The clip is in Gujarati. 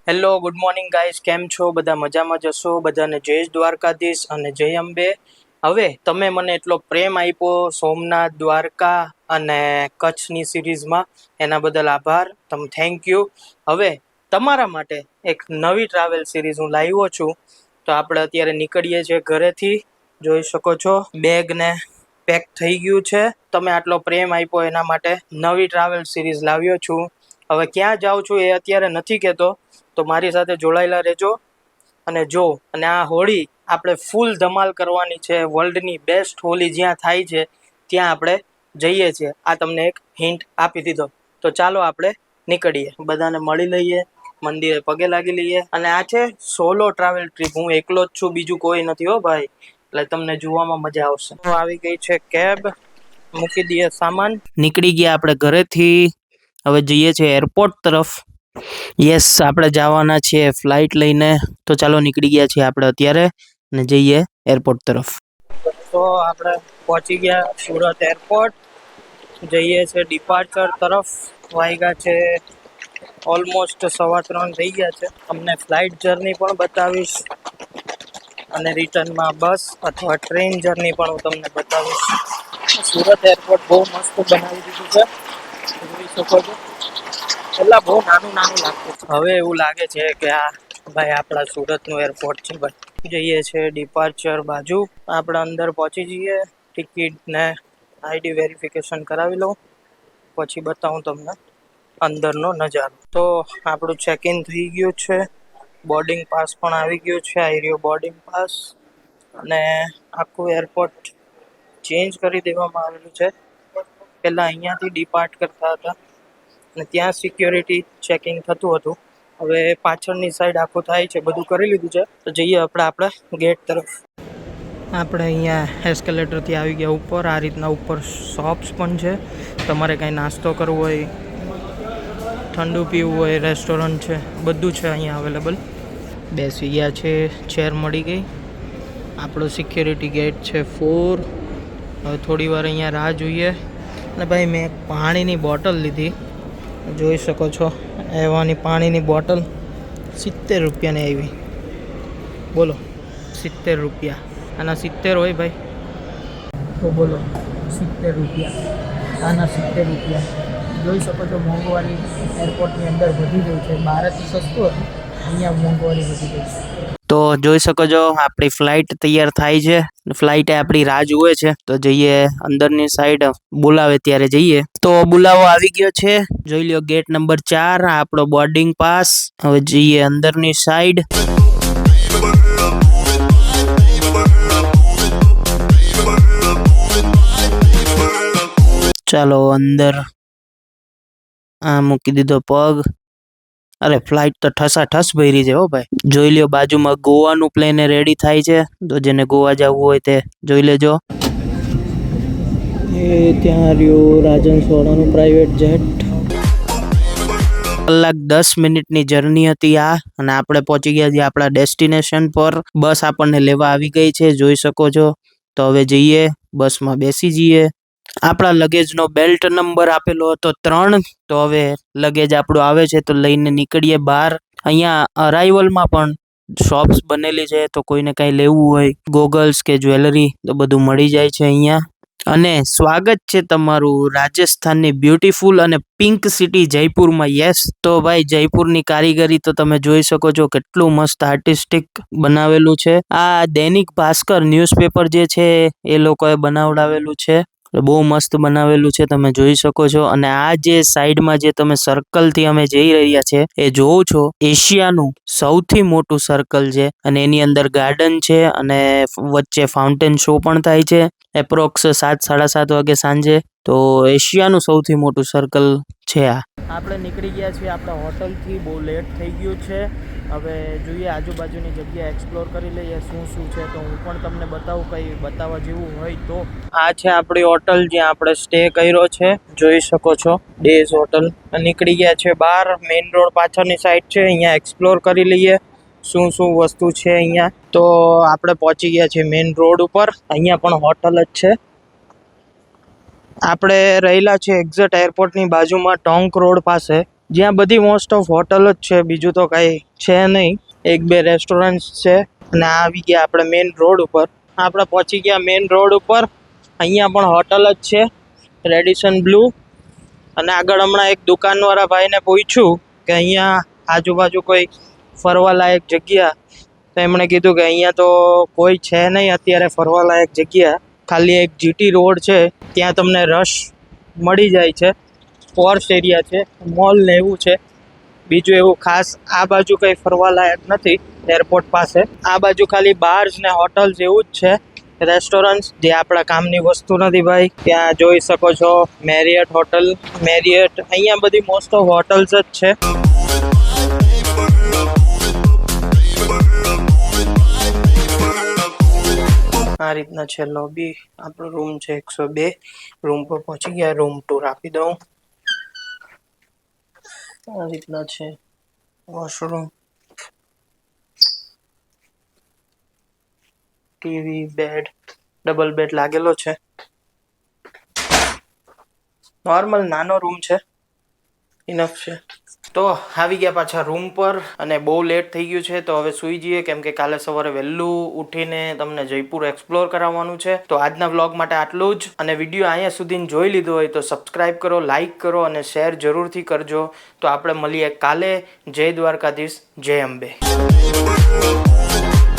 હેલો ગુડ મોર્નિંગ ગાઈસ, કેમ છો બધા? મજામાં જશો? બધાને જય દ્વારકાધીશ અને જય અંબે. હવે તમે મને એટલો પ્રેમ આપ્યો સોમનાથ, દ્વારકા અને કચ્છની સિરીઝમાં, એના બદલ આભાર. તમે થેન્ક યુ. હવે તમારા માટે એક નવી ટ્રાવેલ સિરીઝ હું લાવ્યો છું. તો આપણે અત્યારે નીકળીએ છીએ ઘરેથી. જોઈ શકો છો બેગ ને પેક થઈ ગયું છે. તમે આટલો પ્રેમ આપ્યો એના માટે નવી ટ્રાવેલ સિરીઝ લાવ્યો છું. હવે ક્યાં જાઉં છું એ અત્યારે નથી કહેતો, તો મારી સાથે જોડાયેલા રહેજો અને જો. અને આ હોળી આપણે ફૂલ ધમાલ કરવાની છે. વર્લ્ડની બેસ્ટ હોળી જ્યાં થાય છે ત્યાં આપણે જઈએ છીએ. આ તમને એક હિન્ટ આપી દીધો. તો ચાલો આપણે નીકળીએ, બધાને મળી લઈએ, મંદિરે પગે લાગી લઈએ. અને આ છે સોલો ટ્રાવેલ ટ્રીપ. હું એકલો જ છું, બીજું કોઈ નથી હો ભાઈ, એટલે તમને જોવામાં મજા આવશે. આવી ગઈ છે કેબ, મૂકી દઈએ સામાન, નીકળી ગયા આપણે ઘરેથી. હવે જઈએ છીએ એરપોર્ટ તરફ. યસ, આપણે જવાના છીએ ફ્લાઇટ લઈને. તો ચાલો નીકળી ગયા છીએ આપણે અત્યારે અને જઈએ એરપોર્ટ તરફ. તો આપણે પહોંચી ગયા સુરત એરપોર્ટ. જઈએ છીએ ડિપાર્ચર તરફ. વાગ્યા છે ઓલમોસ્ટ 3:15 થઈ ગયા છે. તમને ફ્લાઇટ જર્ની પણ બતાવીશ અને રિટર્નમાં બસ અથવા ટ્રેન જર્ની પણ હું તમને બતાવીશ. સુરત એરપોર્ટ બહુ મસ્ત બનાવી દીધું છે, જોઈ શકો છો. પેલા બહુ નાનું લાગતું, હવે એવું લાગે છે કે આ ભાઈ આપણા સુરતનું એરપોર્ટ છે. ભાઈ જઈએ છે ડિપાર્ચર બાજુ. આપણે અંદર પહોંચી જઈએ, ટિકિટ ને આઈડી વેરિફિકેશન કરાવી લઉં, પછી બતાવું તમને અંદરનો નજારો. તો આપણું ચેક ઇન થઈ ગયું છે, બોર્ડિંગ પાસ પણ આવી ગયો છે. આ રહ્યો બોર્ડિંગ પાસ. અને આખું એરપોર્ટ ચેન્જ કરી દેવામાં આવેલું છે. પહેલાં અહીંયાથી ડિપાર્ટ કરતા હતા અને ત્યાં સિક્યોરિટી ચેકિંગ થતું હતું. હવે પાછળની સાઈડ આખું થાય છે, બધું કરી લીધું છે. તો જઈએ આપણા ગેટ તરફ. આપણે અહીંયા એસ્કેલેટરથી આવી ગયા ઉપર. આ રીતના ઉપર શોપ્સ પણ છે. તમારે કાંઈ નાસ્તો કરવો હોય, ઠંડુ પીવું હોય, રેસ્ટોરન્ટ છે, બધું છે અહીંયા અવેલેબલ. બેસી ગયા છે, ચેર મળી ગઈ. આપણો સિક્યોરિટી ગેટ છે 4. હવે થોડી વાર અહીંયા રાહ જોઈએ. અને ભાઈ મેં પાણીની બોટલ લીધી, જોઈ શકો છો. એવાની પાણીની બોટલ 70 રૂપિયાની આવી. બોલો, 70 રૂપિયા. આના 70 હોય ભાઈ, તો બોલો 70 રૂપિયા. આના 70 રૂપિયા. જોઈ શકો છો મોંઘવારી એરપોર્ટની અંદર વધી ગઈ છે. બહારથી સસ્તું હતું, અહીંયા મોંઘવારી વધી ગઈ છે. તો જોઈ શકો છો આપણી ફ્લાઇટ તૈયાર થાય છે. ફ્લાઇટે આપણી રાહ જુએ છે. તો જઈએ અંદરની સાઈડ, બોલાવે ત્યારે જઈએ. તો બોલાવો આવી ગયો છે, જોઈ લ્યો ગેટ નંબર 4. આપણો બોર્ડિંગ પાસ. હવે જઈએ અંદરની સાઈડ. ચાલો અંદર. આ મૂકી દીધો પગ. અરે ફ્લાઇટ તો ઠસાઠસ ભરી છે હો ભાઈ. જોઈ લ્યો બાજુમાં ગોવાનું પ્લેન રેડી થાય છે. તો જેને ગોવા જવું હોય તે જોઈ લેજો. એ ત્યાં રહ્યું રાજનસવાળાનું પ્રાઇવેટ જેટ. કલાક 10 મિનિટની જર્ની હતી આ, અને આપણે પહોંચી ગયા છીએ આપણા ડેસ્ટિનેશન પર. બસ આપણને લેવા આવી ગઈ છે, જોઈ શકો છો. તો હવે જઈએ, બસમાં બેસી જઈએ. આપણા લગેજનો બેલ્ટ નંબર આપેલો હતો 3. તો હવે લગેજ આપણું આવે છે તો લઈને નીકળીએ બહાર. અહીંયા અરાઇવલમાં પણ શોપ્સ બનેલી છે, તો કોઈને કાંઈ લેવું હોય, ગોગલ્સ કે જ્વેલરી, તો બધું મળી જાય છે અહીંયા. અને સ્વાગત છે તમારું રાજસ્થાનની બ્યુટીફુલ અને પિંક સિટી જયપુરમાં. યસ, તો ભાઈ જયપુરની કારીગરી તો તમે જોઈ શકો છો, કેટલું મસ્ત આર્ટિસ્ટિક બનાવેલું છે. આ દૈનિક ભાસ્કર ન્યૂઝપેપર જે છે એ લોકોએ બનાવડાવેલું છે. બહુ મસ્ત બનાવેલું છે, તમે જોઈ શકો છો. અને આ જે સાઈડમાં જે તમે સર્કલથી અમે જઈ રહ્યા છે એ જોવો છો, એશિયાનું સૌથી મોટું સર્કલ છે. અને એની અંદર ગાર્ડન છે અને વચ્ચે ફાઉન્ટેન શો પણ થાય છે. એપ્રોક્સ 7-7:30 વાગે સાંજે. તો એશિયાનું સૌથી મોટું સર્કલ છે આ. આપણે નીકળી ગયા છીએ આપણા હોટલથી. બહુ લેટ થઈ ગયું છે. હવે જોઈએ આજુબાજુની જગ્યા એક્સપ્લોર કરી લઈએ શું છે. તો હું પણ તમને બતાવું, કંઈ બતાવવા જેવું હોય તો. આ છે આપણી હોટલ જ્યાં આપણે સ્ટે કર્યો છે, જોઈ શકો છો. Days hotel. નીકળી ગયા છે બહાર. મેઇન રોડ પાછળની સાઈડ છે, અહીંયા એક્સપ્લોર કરી લઈએ શું વસ્તુ છે અહીંયા. તો આપણે પહોંચી ગયા છીએ મેઇન રોડ ઉપર. અહીંયા પણ હોટલ જ છે. આપણે રહેલા છે એક્ઝેક્ટ એરપોર્ટની બાજુમાં ટોંક રોડ પાસે. જ્યાં બધી મોસ્ટ ઓફ હોટલ જ છે, બીજું તો કાંઈ છે નહીં. 1-2 રેસ્ટોરન્ટ છે અને આવી ગયા આપણે મેઇન રોડ ઉપર. આપણે પહોંચી ગયા મેઇન રોડ ઉપર. અહીંયા પણ હોટલ જ છે, રેડિસન બ્લુ. અને આગળ હમણાં એક દુકાનવાળા ભાઈને પૂછ્યું કે અહીંયા આજુબાજુ કોઈ ફરવાલાયક જગ્યા, તો એમણે કીધું કે અહીંયા તો કોઈ છે નહીં અત્યારે ફરવાલાયક જગ્યા. ખાલી એક જીટી રોડ છે, ત્યાં તમને રશ મળી જાય છે. પોર્શ એરિયા છે, મોલ ને એવું છે. બીજું એવું ખાસ આ બાજુ કંઈ ફરવાલાયક નથી એરપોર્ટ પાસે. આ બાજુ ખાલી બાર્સ ને હોટલ્સ એવું જ છે, રેસ્ટોરન્ટ જે આપણા કામની વસ્તુ નથી ભાઈ. ત્યાં જોઈ શકો છો મેરિયટ હોટલ, મેરિયટ. અહીંયા બધી મોસ્ટ ઓફ હોટલ્સ જ છે. આ રીતના છે લોબી. આપણો રૂમ છે 102. રૂમ પર પહોંચી ગયા. રૂમ ટૂર આપી દઉં. આ રીતના છે washroom, TV, bed, double bed લાગેલો છે. નોર્મલ નાનો રૂમ છે, ઇનફ છે. તો આવી ગયા પાછા રૂમ પર અને બહુ લેટ થઈ ગયું છે, તો હવે સૂઈ જઈએ, કેમ કે કાલે સવારે વહેલું ઉઠીને તમને જયપુર એક્સપ્લોર કરાવવાનું છે. તો આજના વ્લોગ માટે આટલું જ. અને વિડીયો અહીંયા સુધી જોઈ લીધો હોય તો સબસ્ક્રાઈબ કરો, લાઈક કરો અને શેર જરૂરથી કરજો. તો આપણે મળીએ કાલે. જય દ્વારકાધીશ, જય અંબે.